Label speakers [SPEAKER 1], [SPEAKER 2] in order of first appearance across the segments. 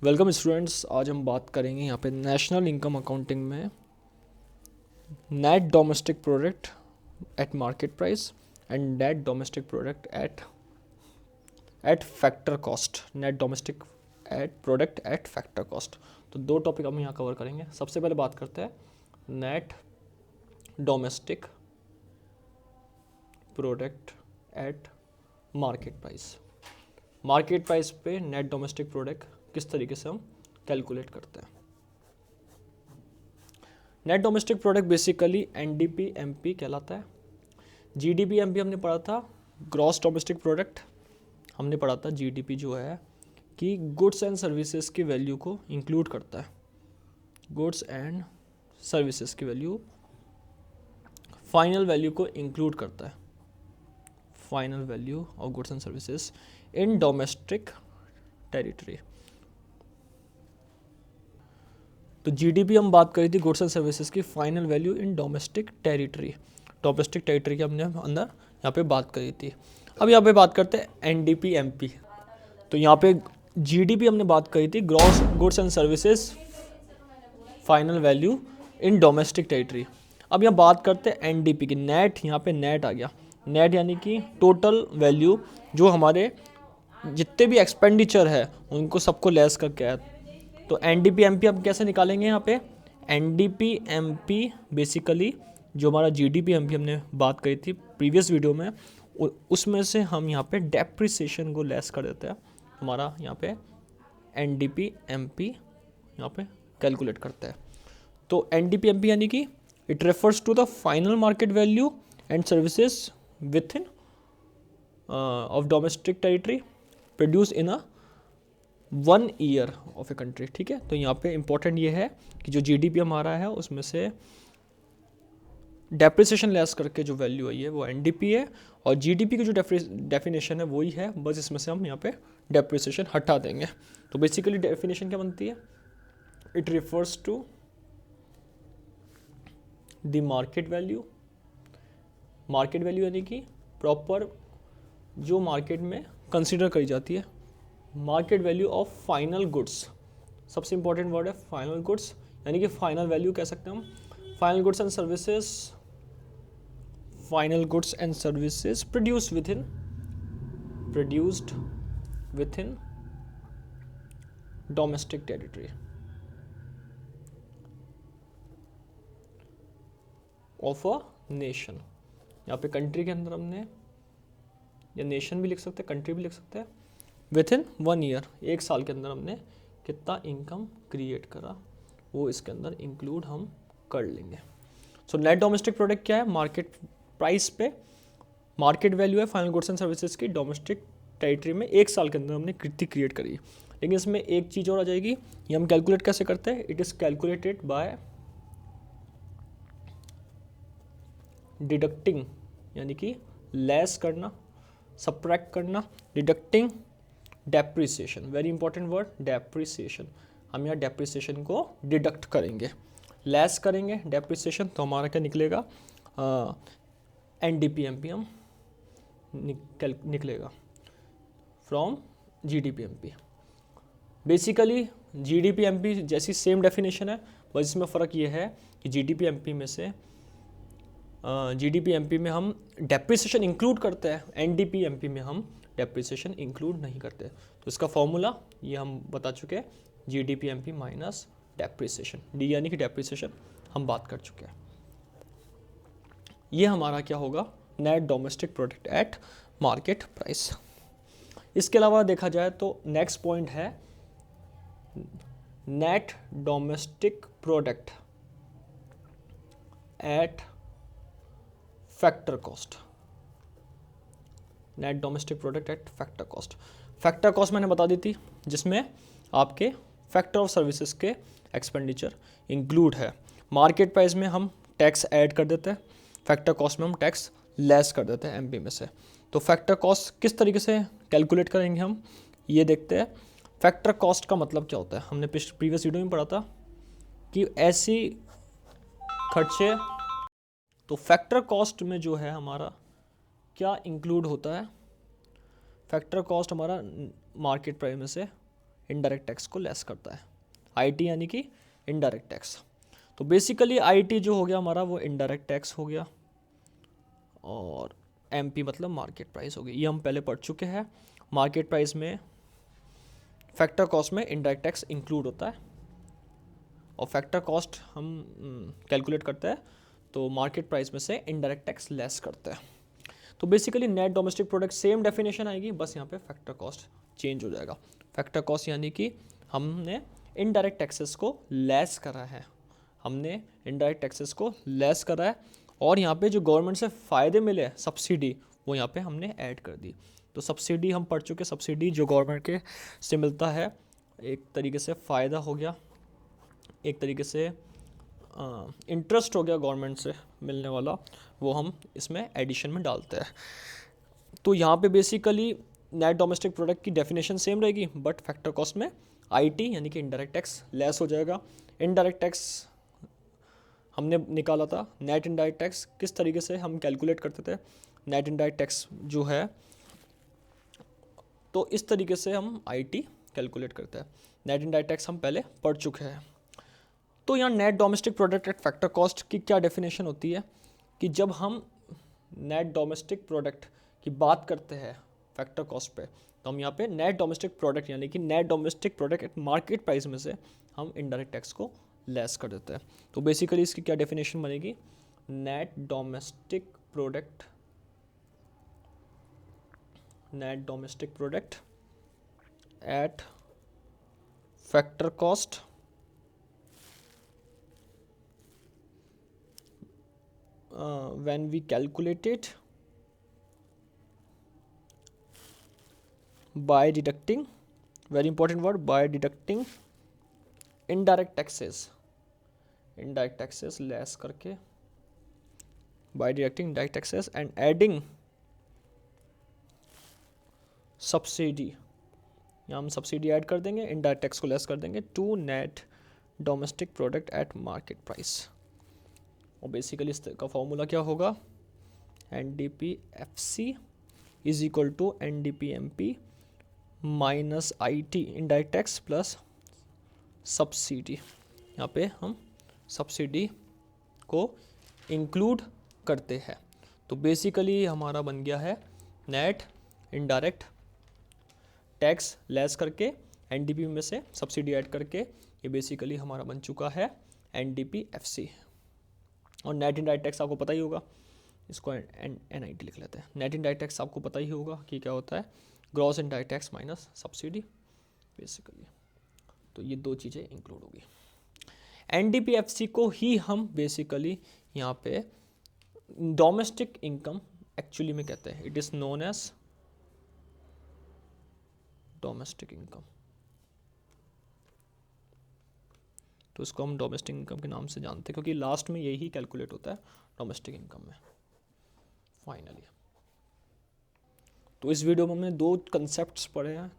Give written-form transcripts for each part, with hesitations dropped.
[SPEAKER 1] Welcome students. आज हम बात करेंगे यहाँ पे नेशनल इनकम अकाउंटिंग में net domestic product at market price and net domestic product at factor cost. Net domestic at product at factor cost. तो दो टॉपिक हम यहाँ कवर करेंगे। सबसे पहले बात करते हैं net domestic product at market price. Market price पे नेट डोमेस्टिक प्रोडक्ट किस तरीके से हम कैलकुलेट करते हैं। Net domestic product basically NDP MP कहलाता है। जीडीपी एमपी हमने पढ़ा था, ग्रॉस डोमेस्टिक प्रोडक्ट हमने पढ़ा था। जीडीपी जो है कि गुड्स एंड सर्विसेज की वैल्यू को इंक्लूड करता है। गुड्स एंड सर्विसेज की वैल्यू, फाइनल वैल्यू को इंक्लूड करता है। Final value of goods and services in domestic territory. तो जीडीपी हम बात करी थी गुड्स एंड सर्विसेज की final value in domestic territory. Domestic territory की हमने अंदर यहाँ पे बात करी थी। अब यहाँ पे बात करते हैं एनडीपी एमपी। तो यहाँ पे जीडीपी हमने बात करी थी gross goods and services final value in domestic territory. अब यहाँ बात करते हैं एनडीपी की। नेट, यहाँ पे नेट आ गया। नेट यानी कि टोटल वैल्यू जो हमारे जितने भी एक्सपेंडिचर है उनको सबको लेस करके है। तो एनडीपी एमपी अब कैसे निकालेंगे यहाँ पे। एनडीपी एमपी बेसिकली जो हमारा जीडीपी एमपी हमने बात करी थी प्रीवियस वीडियो में, उसमें से हम यहाँ पे डेप्रिसिएशन को लेस कर देते हैं। हमारा यहाँ पे एनडीपी एमपी यहाँ पे कैलकुलेट करता है। तो एनडीपी एमपी यानी कि it refers to the final market value and services within of domestic territory produce in a 1 year of a country. ठीक है, तो यहाँ पे इंपॉर्टेंट ये है कि जो जीडीपी हमारा है उसमें से डेप्रिसिएशन लेस करके जो वैल्यू आई है वो एनडीपी है, और जीडीपी की जो डेफिनेशन है वही है, बस इसमें से हम यहाँ पे डेप्रिसिएशन हटा देंगे। तो बेसिकली डेफिनेशन क्या बनती है, it refers to the market value. Market value यानी कि प्रॉपर जो मार्केट में कंसिडर करी जाती है, market value of final goods. सबसे इंपॉर्टेंट वर्ड है फाइनल गुड्स, यानी कि फाइनल वैल्यू कह सकते हैं हम। Final goods and services, final goods and services produced with in domestic territory of a nation. यहाँ पे कंट्री के अंदर हमने, या नेशन भी लिख सकते हैं, कंट्री भी लिख सकते हैं। विथ इन 1 ईयर, 1 साल के अंदर हमने कितना इनकम क्रिएट करा वो इसके अंदर इंक्लूड हम कर लेंगे। सो नेट डोमेस्टिक प्रोडक्ट क्या है, मार्केट प्राइस पे मार्केट वैल्यू है फाइनल गुड्स एंड सर्विसेज की डोमेस्टिक टेरिटरी में 1 साल के अंदर हमने कितनी क्रिएट करी। लेकिन इसमें एक चीज़ और आ जाएगी, ये हम कैलकुलेट कैसे करते हैं। It is calculated by deducting, यानी कि लेस करना, सब्ट्रैक्ट करना, deducting depreciation. Very important word depreciation. हम यहाँ डेप्रिसिएशन को डिडक्ट करेंगे, लेस करेंगे डेप्रिसिएशन, तो हमारा क्या निकलेगा, एनडीपी एमपी हम निकलेगा from GDP MP. Basically GDP MP जैसी सेम डेफिनेशन है, बस इसमें फ़र्क ये है कि जीडीपी एमपी में हम डेप्रिसिएशन इंक्लूड करते हैं, एनडीपी एमपी में हम डेप्रिसिएशन इंक्लूड नहीं करते। तो इसका फॉर्मूला ये हम बता चुके हैं, GDP MP minus depreciation, D यानी कि डेप्रिसिएशन हम बात कर चुके हैं। ये हमारा क्या होगा, net domestic product at market price. इसके अलावा देखा जाए तो नेक्स्ट पॉइंट है net domestic product at factor cost. Net domestic product at factor cost. Factor cost मैंने बता दी थी, जिसमें आपके फैक्टर ऑफ सर्विसेज के एक्सपेंडिचर इंक्लूड है। मार्केट प्राइस में हम टैक्स ऐड कर देते हैं, फैक्टर कॉस्ट में हम टैक्स लेस कर देते हैं एमपी में से। तो फैक्टर कॉस्ट किस तरीके से कैलकुलेट करेंगे हम, ये देखते हैं। फैक्टर कॉस्ट का मतलब क्या होता है, हमने प्रीवियस वीडियो में पढ़ा था कि ऐसी खर्चे। तो फैक्टर कॉस्ट में जो है हमारा क्या इंक्लूड होता है, फैक्टर कॉस्ट हमारा मार्केट प्राइस में से इनडायरेक्ट टैक्स को लेस करता है। आईटी यानी कि इनडायरेक्ट टैक्स। तो बेसिकली आईटी जो हो गया हमारा वो इनडायरेक्ट टैक्स हो गया, और एमपी मतलब मार्केट प्राइस हो गई। ये हम पहले पढ़ चुके हैं। मार्केट प्राइस में फैक्टर कॉस्ट में इनडायरेक्ट टैक्स इंक्लूड होता है, और फैक्टर कॉस्ट हम कैलकुलेट करते हैं तो मार्केट प्राइस में से इनडायरेक्ट टैक्स लेस करते हैं। तो basically net domestic product same definition आएगी, बस यहाँ पे फैक्टर कॉस्ट चेंज हो जाएगा। फैक्टर कॉस्ट यानी कि हमने इनडायरेक्ट टैक्सेस को लेस करा है, हमने इनडायरेक्ट टैक्सेस को लेस करा है, और यहाँ पे जो गवर्नमेंट से फ़ायदे मिले सब्सिडी वो यहाँ पे हमने ऐड कर दी। तो सब्सिडी हम पढ़ चुके, सब्सिडी जो गवर्नमेंट के से मिलता है एक तरीके से फ़ायदा हो गया, एक तरीके से इंटरेस्ट हो गया गवर्नमेंट से मिलने वाला, वो हम इसमें एडिशन में डालते हैं। तो यहाँ पे बेसिकली नेट डोमेस्टिक प्रोडक्ट की डेफिनेशन सेम रहेगी, बट फैक्टर कॉस्ट में आईटी यानी कि इनडायरेक्ट टैक्स लेस हो जाएगा। इनडायरेक्ट टैक्स हमने निकाला था, नेट इनडायरेक्ट टैक्स किस तरीके से हम कैलकुलेट करते थे, नेट इनडायरेक्ट टैक्स जो है तो इस तरीके से हम आईटी कैलकुलेट करते हैं। नेट इनडायरेक्ट टैक्स हम पहले पढ़ चुके हैं। तो यहाँ net domestic product at factor cost की क्या डेफिनेशन होती है कि जब हम नेट डोमेस्टिक प्रोडक्ट की बात करते हैं फैक्टर कॉस्ट पे, तो हम यहाँ पे नेट डोमेस्टिक प्रोडक्ट यानी कि net domestic product at market price में से हम इनडायरेक्ट टैक्स को लेस कर देते हैं। तो बेसिकली इसकी क्या डेफिनेशन बनेगी, net domestic product at factor cost when we calculate it by deducting, very important word, by deducting indirect taxes less करके, by deducting indirect taxes and adding subsidy, यहाँ हम सब्सिडी ऐड कर देंगे, indirect tax को less कर देंगे to net domestic product at market price. और basically इसका फॉर्मूला क्या होगा, NDP-FC is equal to NDP-MP minus IT indirect tax plus subsidy. यहाँ पे हम सब्सिडी को इंक्लूड करते हैं। तो बेसिकली हमारा बन गया है नेट इनडायरेक्ट टैक्स लेस करके NDP में से सब्सिडी ऐड करके, ये बेसिकली हमारा बन चुका है NDP-FC। और नेट इनडायरेक्ट टैक्स आपको पता ही होगा, इसको NIT लिख लेते हैं। नेट इनडायरेक्ट टैक्स आपको पता ही होगा कि क्या होता है, gross indirect tax minus subsidy basically. तो ये दो चीज़ें इंक्लूड होगी। NDP-FC को ही हम बेसिकली यहाँ पे डोमेस्टिक इनकम एक्चुअली में कहते हैं, it is known as domestic income. तो इसको हम डोमेस्टिक इनकम के नाम से जानते हैं, क्योंकि लास्ट में यही कैलकुलेट होता है डोमेस्टिक इनकम में फाइनली। तो इस वीडियो में हमने दो कंसेप्ट्स पढ़े हैं,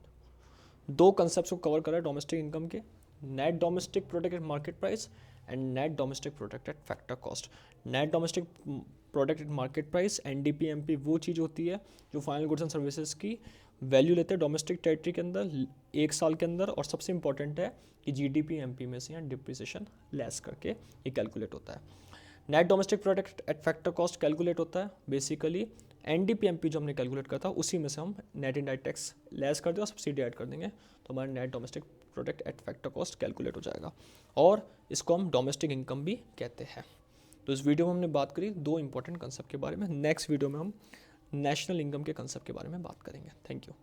[SPEAKER 1] दो कंसेप्ट्स को कवर करा है डोमेस्टिक इनकम के, net domestic product at market price and net domestic product at factor cost. Net domestic product at market price NDP-MP वो चीज़ होती है जो फाइनल गुड्स एंड सर्विसेज की वैल्यू लेते हैं डोमेस्टिक टेरिटरी के अंदर एक साल के अंदर, और सबसे इंपॉर्टेंट है कि GDP-MP में से यहाँ डिप्रिसिएशन लेस करके ये कैलकुलेट होता है। Net domestic product at factor cost calculate होता है बेसिकली NDP-MP जो हमने कैलकुलेट करता है उसी में से हम नेट इनडायरेक्ट टैक्स लेस कर दें और सब्सिडी ऐड कर देंगे, तो हमारा net domestic product at factor cost calculate हो जाएगा, और इसको हम डोमेस्टिक इनकम भी कहते हैं। तो इस वीडियो में हमने बात करी दो इंपॉर्टेंट कंसेप्ट के बारे में। नेक्स्ट वीडियो में हम नेशनल इनकम के कंसेप्ट के बारे में बात करेंगे। Thank you.